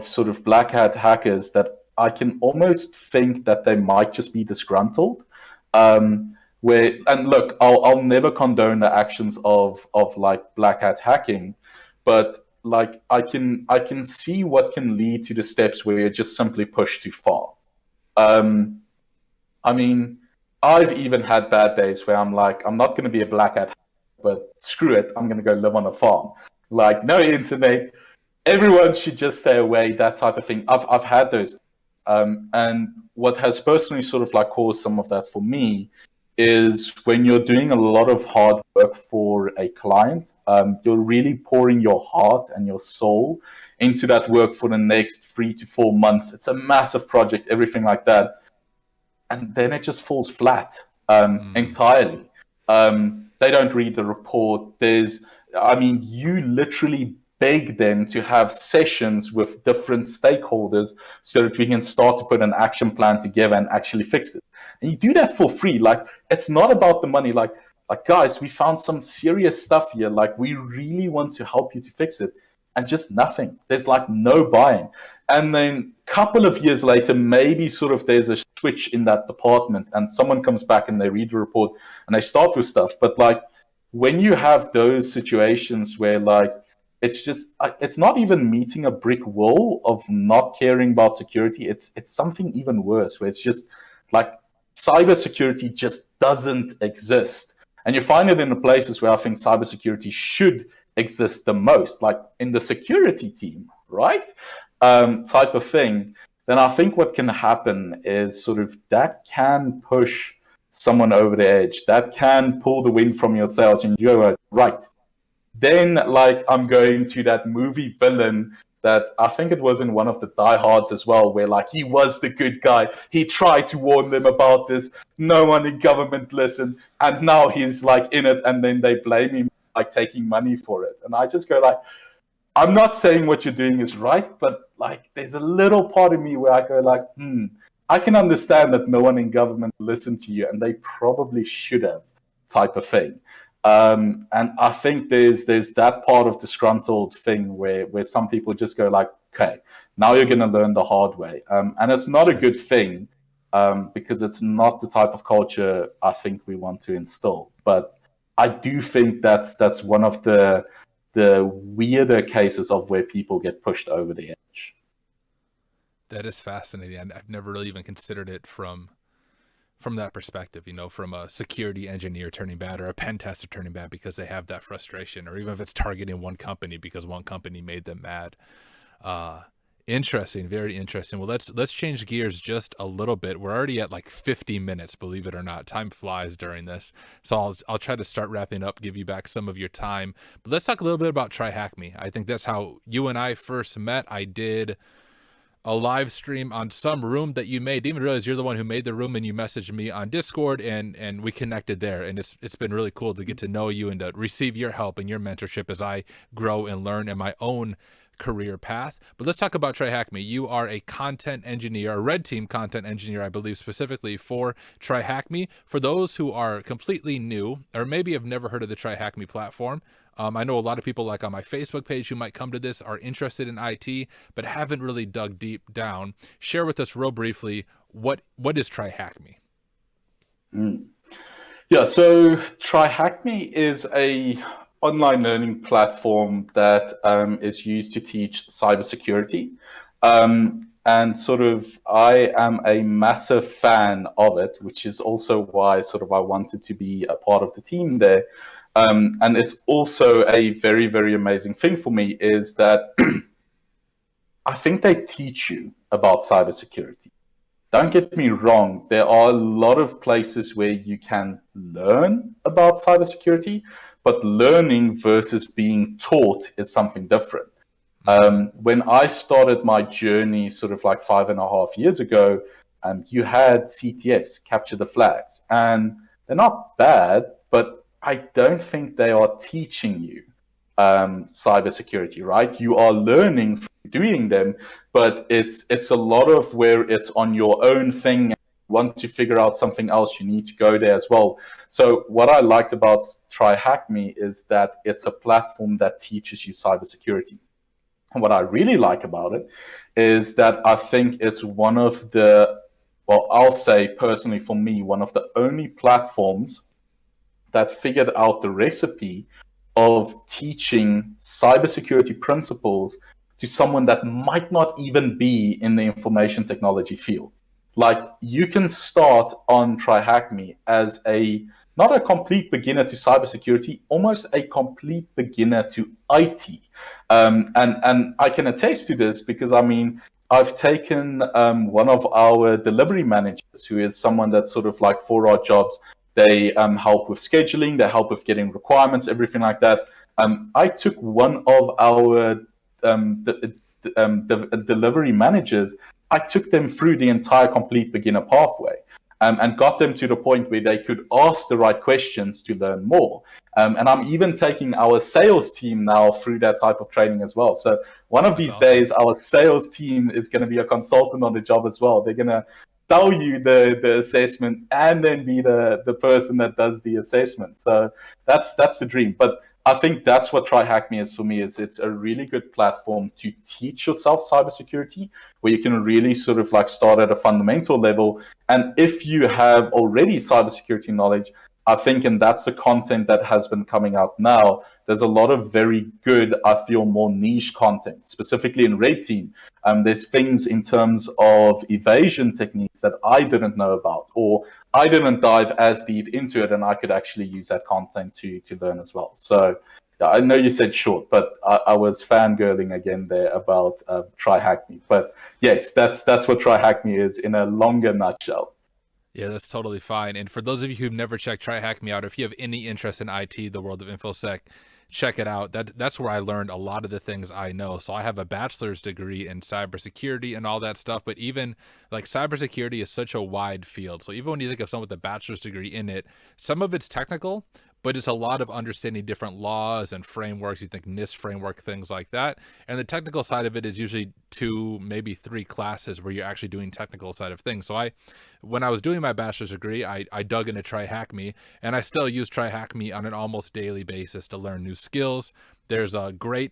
sort of black hat hackers that I can almost think that they might just be disgruntled. Where and look, I'll never condone the actions of like black hat hacking, but like I can see what can lead to the steps where you just simply push too far. Um, I mean, I've even had bad days where I'm like, I'm not going to be a black hat, but screw it, I'm going to go live on a farm. Like, no internet, everyone should just stay away, that type of thing. I've had those. And what has personally sort of like caused some of that for me is when you're doing a lot of hard work for a client, you're really pouring your heart and your soul into that work for the next 3 to 4 months. It's a massive project, everything like that, and then it just falls flat entirely. They don't read the report. You literally beg them to have sessions with different stakeholders so that we can start to put an action plan together and actually fix it. And you do that for free. Like, it's not about the money. Like guys, we found some serious stuff here. Like, we really want to help you to fix it. And just nothing. There's like no buying. And then a couple of years later, maybe sort of there's a switch in that department and someone comes back and they read the report and they start with stuff. But like, when you have those situations where like, it's not even meeting a brick wall of not caring about security. It's something even worse where it's just like cybersecurity just doesn't exist. And you find it in the places where I think cybersecurity should exist the most, like in the security team, right? Type of thing. Then I think what can happen is sort of that can push someone over the edge. That can pull the wind from your sails and you go, right. Then, like, I'm going to that movie villain that I think it was in one of the Die Hards as well, where like he was the good guy. He tried to warn them about this. No one in government listened, and now he's like in it, and then they blame him like taking money for it. And I just go like, I'm not saying what you're doing is right, but like there's a little part of me where I go like, I can understand that no one in government listened to you, and they probably should have, type of thing. And I think there's that part of disgruntled thing where some people just go like, okay, now you're going to learn the hard way. And it's not a good thing because it's not the type of culture I think we want to instill. But I do think that's one of the weirder cases of where people get pushed over the edge. That is fascinating. I've never really even considered it from that perspective, you know, from a security engineer turning bad or a pen tester turning bad because they have that frustration, or even if it's targeting one company because one company made them mad. Interesting, very interesting. Well, let's change gears just a little bit. We're already at like 50 minutes, believe it or not. Time flies during this. So I'll try to start wrapping up, give you back some of your time. But let's talk a little bit about Tryhackme. I think that's how you and I first met. I did a live stream on some room that you made. Didn't even realize you're the one who made the room, and you messaged me on Discord and we connected there. And it's been really cool to get to know you and to receive your help and your mentorship as I grow and learn in my own career path. But let's talk about Tryhackme. You are a content engineer, a red team content engineer, I believe, specifically for Tryhackme. For those who are completely new or maybe have never heard of the Tryhackme platform, I know a lot of people like on my Facebook page who might come to this are interested in IT, but haven't really dug deep down. Share with us real briefly, what is Tryhackme? Yeah, so Tryhackme is a online learning platform that is used to teach cybersecurity. And sort of I am a massive fan of it, which is also why sort of I wanted to be a part of the team there. And it's also a very, very amazing thing for me is that I think they teach you about cybersecurity. Don't get me wrong, there are a lot of places where you can learn about cybersecurity, but learning versus being taught is something different. When I started my journey sort of like 5.5 years ago, you had CTFs, capture the flags, and they're not bad, but I don't think they are teaching you cybersecurity, right? You are learning from doing them, but it's a lot of where it's on your own thing. Want to figure out something else, you need to go there as well. So what I liked about Tryhackme is that it's a platform that teaches you cybersecurity. And what I really like about it is that I think it's one of the, well, I'll say personally for me, one of the only platforms that figured out the recipe of teaching cybersecurity principles to someone that might not even be in the information technology field. Like, you can start on Tryhackme as a not a complete beginner to cybersecurity, almost a complete beginner to IT. And I can attest to this because, I mean, I've taken one of our delivery managers, who is someone that's sort of like for our jobs. They help with scheduling, they help with getting requirements, everything like that. I took one of our delivery managers, I took them through the entire complete beginner pathway. And got them to the point where they could ask the right questions to learn more. And I'm even taking our sales team now through that type of training as well. So one of these days, our sales team is going to be a consultant on the job as well. They're going to tell you the assessment and then be the person that does the assessment. So that's the dream. But I think that's what Tryhackme is for me. Is it's a really good platform to teach yourself cybersecurity, where you can really sort of like start at a fundamental level. And if you have already cybersecurity knowledge, I think, and that's the content that has been coming out now, there's a lot of very good, I feel, more niche content, specifically in Red Team. There's things in terms of evasion techniques that I didn't know about, or I didn't dive as deep into it, and I could actually use that content to learn as well. So yeah, I know you said short, but I was fangirling again there about Tryhackme. But yes, that's what Tryhackme is in a longer nutshell. Yeah, that's totally fine. And for those of you who've never checked Tryhackme out, if you have any interest in IT, the world of InfoSec, check it out. That's where I learned a lot of the things I know. So I have a bachelor's degree in cybersecurity and all that stuff, but even like cybersecurity is such a wide field. So even when you think of someone with a bachelor's degree in it, some of it's technical, but it's a lot of understanding different laws and frameworks. You think NIST framework, things like that. And the technical side of it is usually 2, maybe 3 classes where you're actually doing technical side of things. So when I was doing my bachelor's degree, I dug into Tryhackme, and I still use Tryhackme on an almost daily basis to learn new skills. There's a great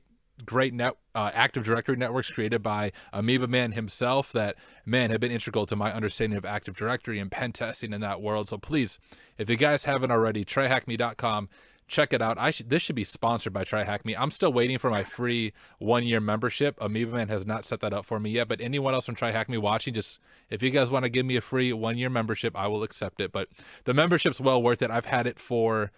Active Directory networks created by am03bam4n himself that, man, have been integral to my understanding of Active Directory and pen testing in that world. So please, if you guys haven't already, tryhackme.com, check it out. This should be sponsored by Tryhackme. I'm still waiting for my free 1-year membership. am03bam4n has not set that up for me yet, but anyone else from Tryhackme watching, just if you guys want to give me a free 1-year membership, I will accept it. But the membership's well worth it. I've had it for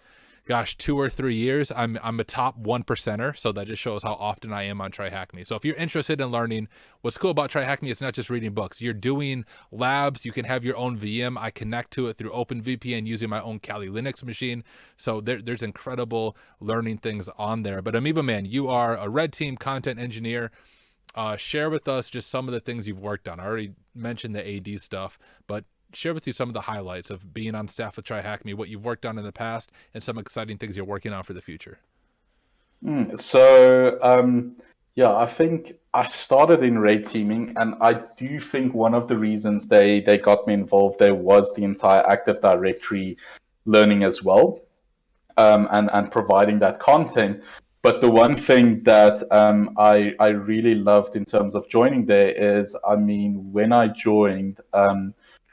2 or 3 years. I'm a top 1%er, so that just shows how often I am on Tryhackme. So if you're interested in learning, what's cool about Tryhackme is not just reading books. You're doing labs. You can have your own VM. I connect to it through OpenVPN using my own Kali Linux machine. So there's incredible learning things on there. But am03bam4n, you are a Red Team content engineer. Share with us just some of the things you've worked on. I already mentioned the AD stuff, but share with you some of the highlights of being on staff with Tryhackme, what you've worked on in the past, and some exciting things you're working on for the future. Yeah, I think I started in red teaming, and I do think one of the reasons they got me involved there was the entire Active Directory learning as well, and providing that content. But the one thing that I really loved in terms of joining there is, I mean, when I joined,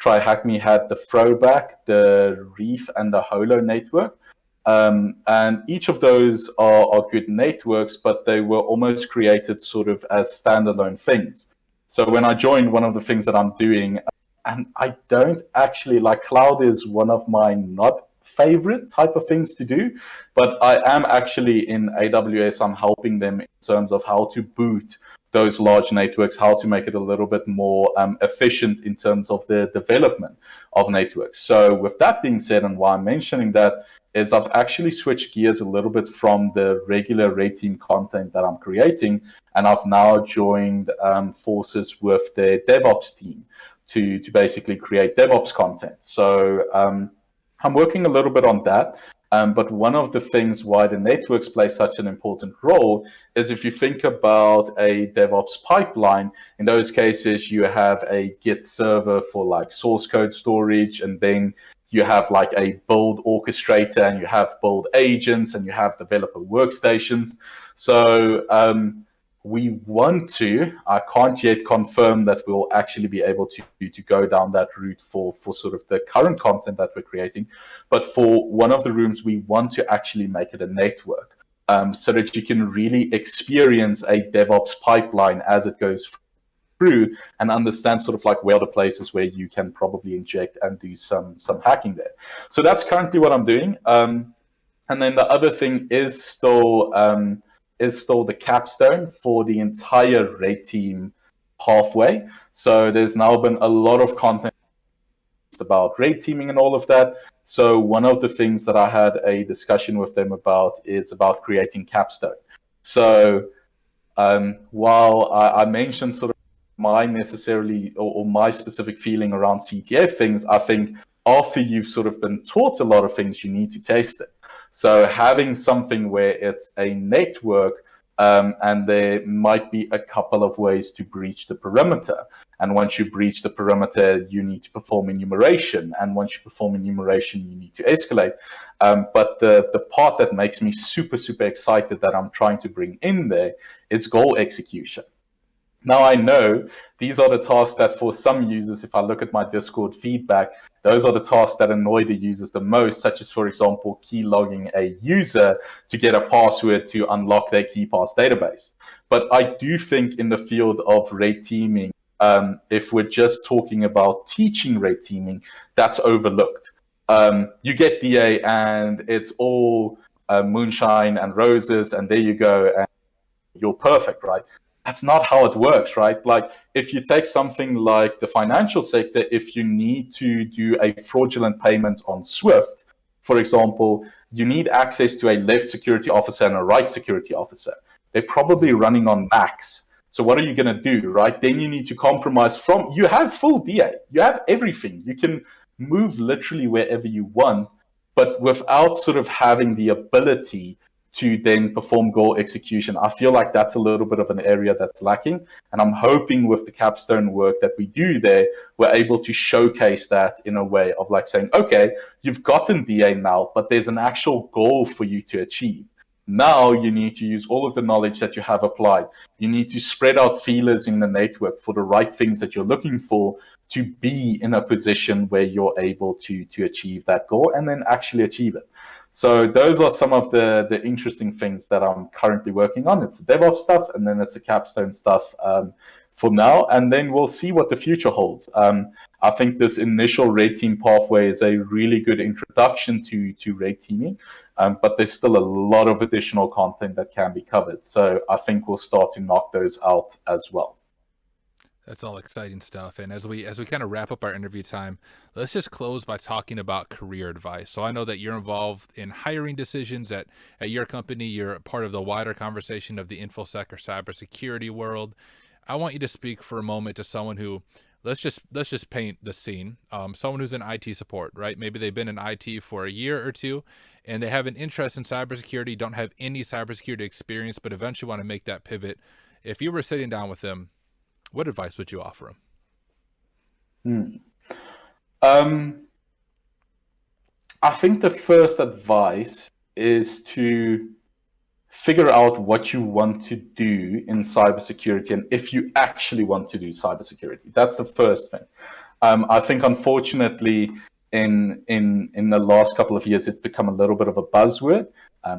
Tryhackme had the Throwback, the Reef, and the Holo network. And each of those are good networks, but they were almost created sort of as standalone things. So when I joined, one of the things that I'm doing, and I don't actually like, cloud is one of my not favorite type of things to do, but I am actually in AWS, I'm helping them in terms of how to boot those large networks, how to make it a little bit more efficient in terms of the development of networks. So with that being said, and why I'm mentioning that is I've actually switched gears a little bit from the regular Red Team content that I'm creating, and I've now joined forces with the DevOps team to basically create DevOps content. So I'm working a little bit on that. But one of the things why the networks play such an important role is if you think about a DevOps pipeline, in those cases, you have a Git server for like source code storage, and then you have like a build orchestrator, and you have build agents, and you have developer workstations. So we want to. I can't yet confirm that we'll actually be able to go down that route for sort of the current content that we're creating. But for one of the rooms, we want to actually make it a network, so that you can really experience a DevOps pipeline as it goes through and understand sort of like where the places where you can probably inject and do some hacking there. So that's currently what I'm doing. And then the other thing is still the capstone for the entire Red Team pathway. So there's now been a lot of content about red teaming and all of that. So one of the things that I had a discussion with them about is about creating capstone. So while I mentioned sort of my necessarily or my specific feeling around CTF things, I think after you've sort of been taught a lot of things, you need to taste it. So having something where it's a network, and there might be a couple of ways to breach the perimeter. And once you breach the perimeter, you need to perform enumeration. And once you perform enumeration, you need to escalate. But the part that makes me super, super excited that I'm trying to bring in there is goal execution. Now, I know these are the tasks that for some users, if I look at my Discord feedback, those are the tasks that annoy the users the most, such as, for example, key logging a user to get a password to unlock their KeyPass database. But I do think in the field of red teaming, if we're just talking about teaching red teaming, that's overlooked. You get DA and it's all moonshine and roses, and there you go, and you're perfect, right? That's not how it works, right? Like if you take something like the financial sector, if you need to do a fraudulent payment on Swift, for example, you need access to a left security officer and a right security officer. They're probably running on Macs. So what are you going to do, right? Then you need to compromise from, you have full DA, you have everything. You can move literally wherever you want, but without sort of having the ability to then perform goal execution. I feel like that's a little bit of an area that's lacking. And I'm hoping with the capstone work that we do there, we're able to showcase that in a way of like saying, okay, you've gotten DA now, but there's an actual goal for you to achieve. Now you need to use all of the knowledge that you have applied. You need to spread out feelers in the network for the right things that you're looking for to be in a position where you're able to achieve that goal and then actually achieve it. So those are some of the interesting things that I'm currently working on. It's DevOps stuff, and then it's the capstone stuff for now, and then we'll see what the future holds. I think this initial red team pathway is a really good introduction to red teaming, but there's still a lot of additional content that can be covered. So I think we'll start to knock those out as well. That's all exciting stuff. And as we kind of wrap up our interview time, let's just close by talking about career advice. So I know that you're involved in hiring decisions at your company. You're part of the wider conversation of the InfoSec or cybersecurity world. I want you to speak for a moment to someone who, let's just paint the scene. Someone who's in IT support, right? Maybe they've been in IT for a year or two, and they have an interest in cybersecurity, don't have any cybersecurity experience, but eventually want to make that pivot. If you were sitting down with them, what advice would you offer them? I think the first advice is to figure out what you want to do in cybersecurity and if you actually want to do cybersecurity. That's the first thing. I think, unfortunately, in the last couple of years, it's become a little bit of a buzzword.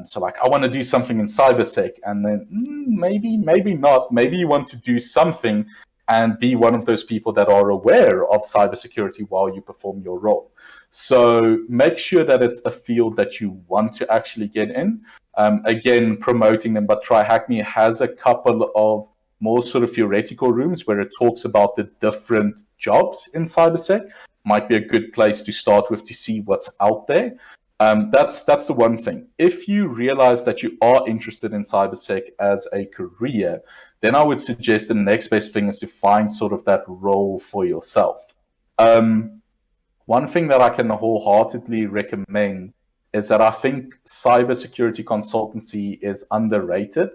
So like, I want to do something in cybersec, and then maybe not. Maybe you want to do something and be one of those people that are aware of cybersecurity while you perform your role. So make sure that it's a field that you want to actually get in. Again, promoting them, but Tryhackme has a couple of more sort of theoretical rooms where it talks about the different jobs in cybersec. Might be a good place to start with to see what's out there. That's the one thing. If you realize that you are interested in cybersec as a career, then I would suggest the next best thing is to find sort of that role for yourself. One thing that I can wholeheartedly recommend is that I think cybersecurity consultancy is underrated.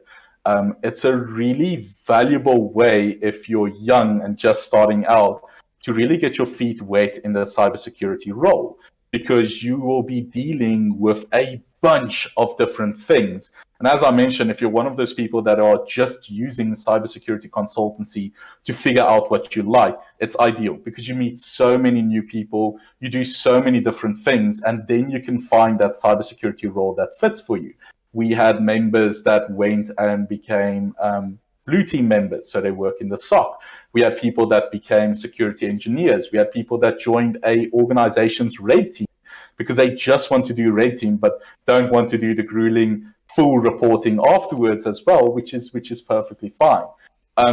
It's a really valuable way, if you're young and just starting out, to really get your feet wet in the cybersecurity role, because you will be dealing with a bunch of different things. And as I mentioned, if you're one of those people that are just using cybersecurity consultancy to figure out what you like, it's ideal because you meet so many new people, you do so many different things, and then you can find that cybersecurity role that fits for you. We had members that went and became blue team members, so they work in the SOC. We had people that became security engineers. We had people that joined a organization's red team because they just want to do red team, but don't want to do the grueling full reporting afterwards as well, which is perfectly fine.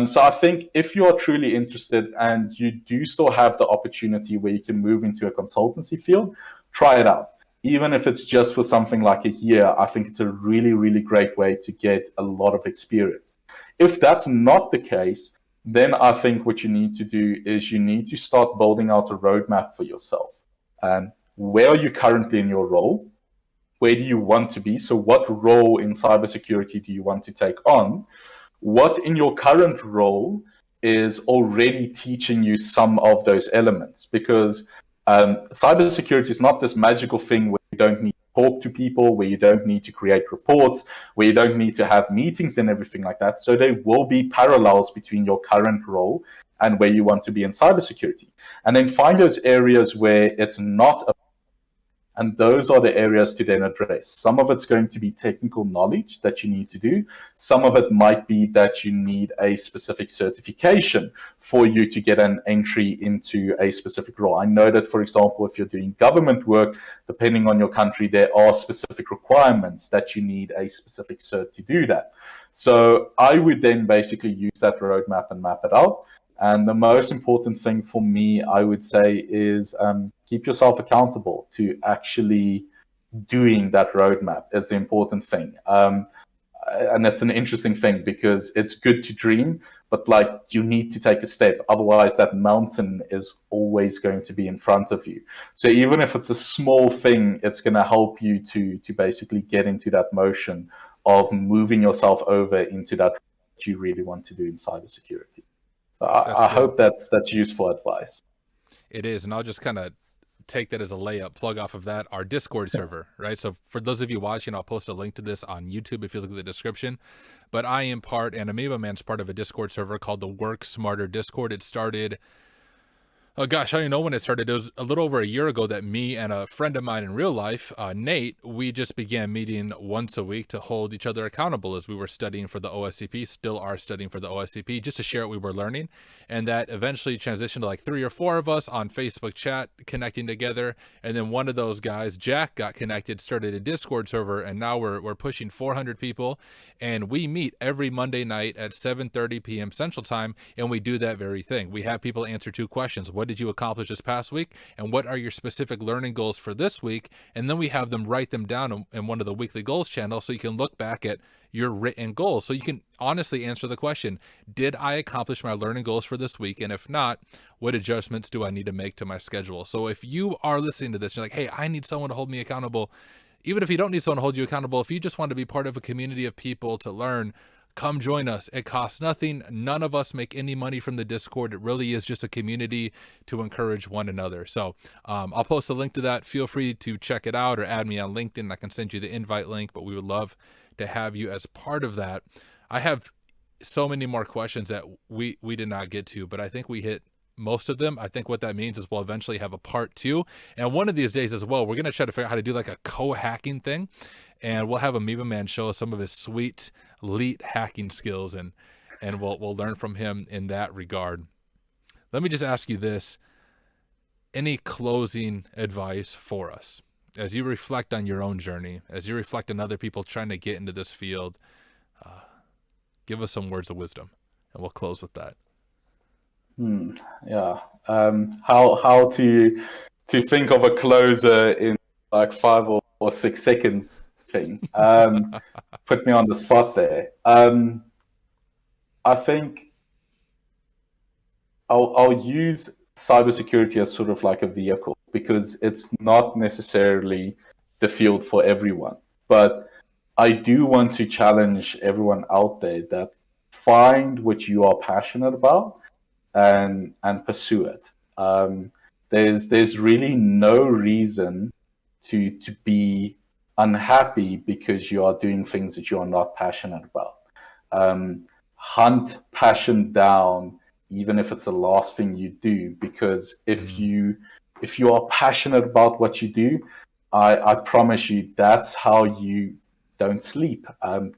So I think if you are truly interested and you do still have the opportunity where you can move into a consultancy field, try it out. Even if it's just for something like a year, I think it's a really, really great way to get a lot of experience. If that's not the case, then I think what you need to do is you need to start building out a roadmap for yourself. Where are you currently in your role? Where do you want to be? So what role in cybersecurity do you want to take on? What in your current role is already teaching you some of those elements? Because cybersecurity is not this magical thing where you don't need to talk to people, where you don't need to create reports, where you don't need to have meetings and everything like that. So there will be parallels between your current role and where you want to be in cybersecurity. And then find those areas where it's not a and those are the areas to then address. Some of it's going to be technical knowledge that you need to do. Some of it might be that you need a specific certification for you to get an entry into a specific role. I know that, for example, if you're doing government work, depending on your country, there are specific requirements that you need a specific cert to do that. So I would then basically use that roadmap and map it out. And the most important thing for me, I would say, is keep yourself accountable to actually doing that roadmap is the important thing. And that's an interesting thing because it's good to dream, but like you need to take a step. Otherwise, that mountain is always going to be in front of you. So even if it's a small thing, it's going to help you to basically get into that motion of moving yourself over into that you really want to do in cybersecurity. I hope that's useful advice. It is, and I'll just kind of take that as a layup, plug off of that, our Discord server, right? So for those of you watching, I'll post a link to this on YouTube if you look at the description. But I am part, and am03bam4n's part of a Discord server called the Work Smarter Discord. It started, oh gosh, I don't even know when it started. It was a little over a year ago that me and a friend of mine in real life, Nate, we just began meeting once a week to hold each other accountable as we were studying for the OSCP, still are studying for the OSCP, just to share what we were learning. And that eventually transitioned to like 3 or 4 of us on Facebook chat connecting together. And then one of those guys, Jack, got connected, started a Discord server, and now we're pushing 400 people. And we meet every Monday night at 7:30 p.m. Central Time, and we do that very thing. We have people answer 2 questions. What did you accomplish this past week? And what are your specific learning goals for this week? And then we have them write them down in one of the weekly goals channels so you can look back at your written goals. So you can honestly answer the question, did I accomplish my learning goals for this week? And if not, what adjustments do I need to make to my schedule? So if you are listening to this, you're like, hey, I need someone to hold me accountable. Even if you don't need someone to hold you accountable, if you just want to be part of a community of people to learn, come join us. It costs nothing. None of us make any money from the Discord. It really is just a community to encourage one another. So I'll post a link to that. Feel free to check it out or add me on LinkedIn. I can send you the invite link, but we would love to have you as part of that. I have so many more questions that we did not get to, but I think we hit most of them. I think what that means is we'll eventually have a part 2. And one of these days as well, we're going to try to figure out how to do like a co-hacking thing. And we'll have am03bam4n show us some of his sweet elite hacking skills, and we'll learn from him in that regard. Let me just ask you this. Any closing advice for us as you reflect on your own journey, as you reflect on other people trying to get into this field? Give us some words of wisdom, and we'll close with that. Yeah. How to think of a closer in like 5 or 6 seconds thing. Put me on the spot there. I think I'll use cybersecurity as sort of like a vehicle because it's not necessarily the field for everyone. But I do want to challenge everyone out there that find what you are passionate about and pursue it. There's really no reason to be unhappy because you are doing things that you are not passionate about. Hunt passion down, even if it's the last thing you do, because if you are passionate about what you do, I promise you that's how you don't sleep.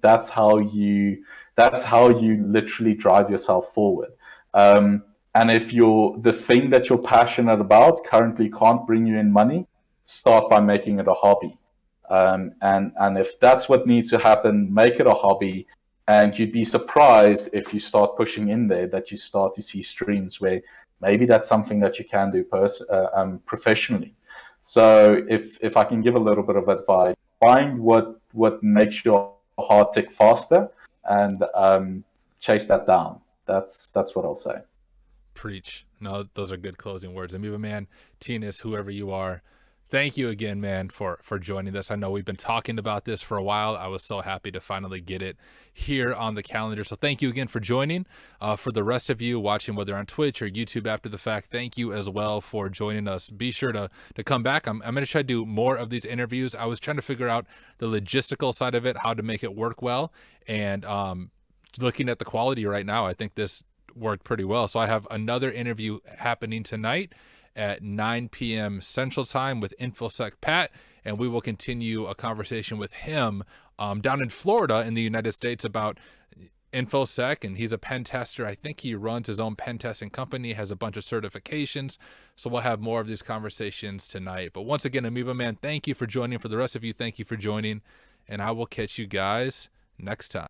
That's how you literally drive yourself forward. And if the thing that you're passionate about currently can't bring you in money, start by making it a hobby. And if that's what needs to happen, make it a hobby. And you'd be surprised if you start pushing in there that you start to see streams where maybe that's something that you can do professionally. So if I can give a little bit of advice, find what makes your heart tick faster, and chase that down. That's what I'll say. Preach. No, those are good closing words. Amoeba Man, Tinus, whoever you are, thank you again, man, for joining us. I know we've been talking about this for a while. I was so happy to finally get it here on the calendar. So thank you again for joining. For the rest of you watching, whether on Twitch or YouTube after the fact, thank you as well for joining us. Be sure to come back. I'm going to try to do more of these interviews. I was trying to figure out the logistical side of it, how to make it work well. And looking at the quality right now, I think this worked pretty well. So I have another interview happening tonight at 9 p.m. Central Time with InfoSec Pat, and we will continue a conversation with him down in Florida in the United States about InfoSec, and he's a pen tester. I think he runs his own pen testing company, has a bunch of certifications. So we'll have more of these conversations tonight. But once again, Amoeba Man, thank you for joining. For the rest of you, thank you for joining, and I will catch you guys next time.